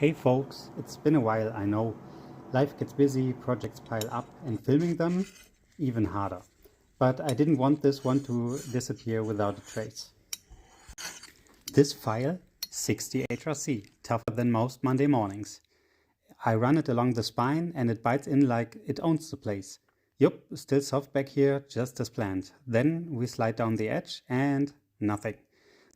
Hey folks, it's been a while, I know. Life gets busy, projects pile up, and filming them even harder. But I didn't want this one to disappear without a trace. This file, 60HRC, tougher than most Monday mornings. I run it along the spine and it bites in like it owns the place. Yup, still soft back here, just as planned. Then we slide down the edge and nothing.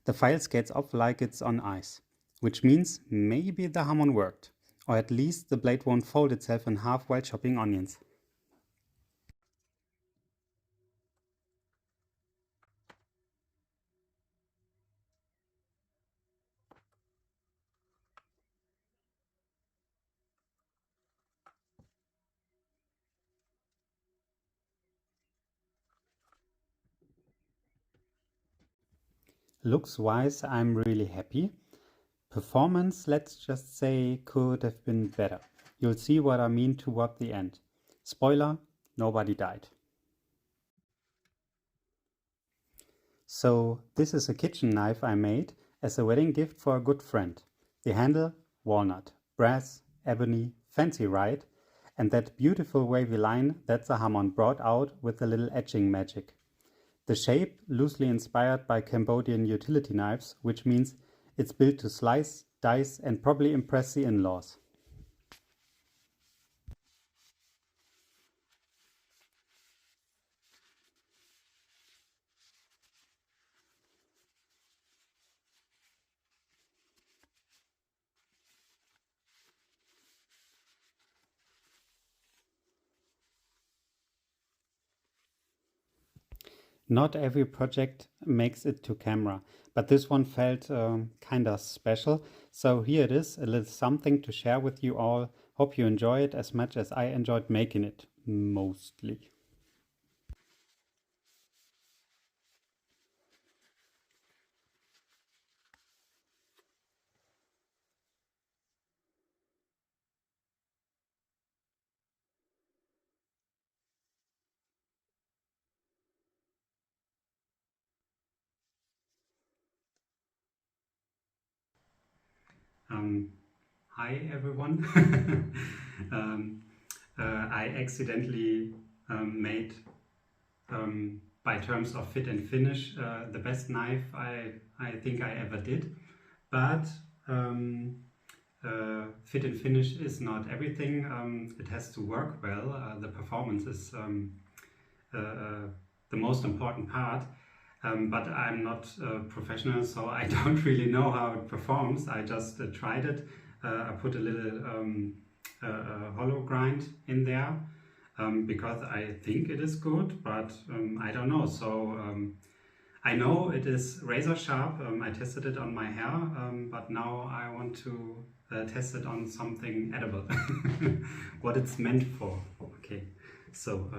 The file skates off like it's on ice, which means maybe the Hamon worked, or at least the blade won't fold itself in half while chopping onions. Looks-wise, I'm really happy. Performance, let's just say, could have been better. You'll see what I mean toward the end. Spoiler, nobody died. So this is a kitchen knife I made as a wedding gift for a good friend. The handle, walnut, brass, ebony, fancy right? And that beautiful wavy line, that's a Hamon brought out with a little etching magic. The shape, loosely inspired by Cambodian utility knives, which means it's built to slice, dice and probably impress the in-laws. Not every project makes it to camera, but this one felt kinda special. So here it is, a little something to share with you all. Hope you enjoy it as much as I enjoyed making it, mostly. Hi everyone. I accidentally made, by terms of fit and finish, the best knife I think I ever did. But fit and finish is not everything. It has to work well. The performance is the most important part. But I'm not a professional, so I don't really know how it performs. I just tried it. I put a little hollow grind in there because I think it is good, but I don't know. So I know it is razor sharp. I tested it on my hair, but now I want to test it on something edible. What it's meant for. Okay, so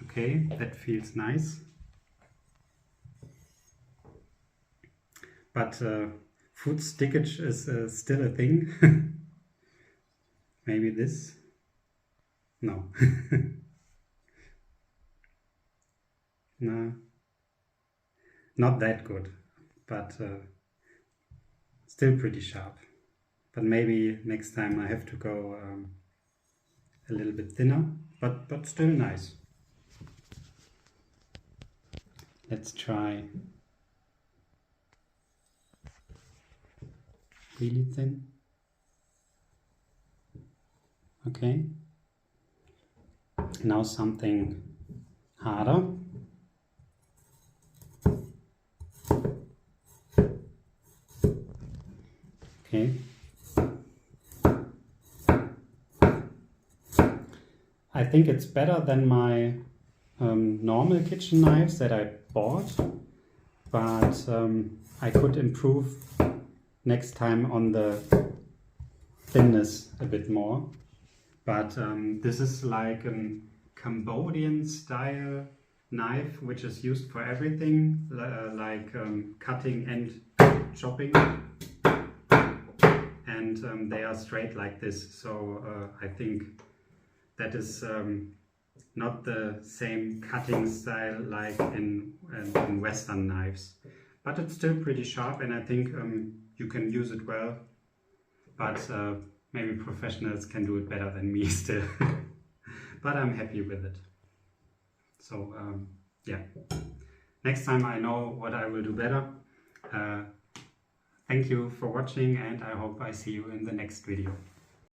okay, that feels nice. But food stickage is still a thing. Maybe this? No. No. Not that good, but still pretty sharp. But maybe next time I have to go a little bit thinner, but still nice. Let's try really thin. Okay. Now something harder. Okay. I think it's better than my normal kitchen knives that I bought, but I could improve next time on the thinness a bit more. But this is like a Cambodian style knife which is used for everything, like cutting and chopping, and they are straight like this, so I think that is not the same cutting style like in Western knives. but it's still pretty sharp, and I think you can use it well, but maybe professionals can do it better than me still. But I'm happy with it. So yeah, next time I know what I will do better. Thank you for watching, and I hope I see you in the next video.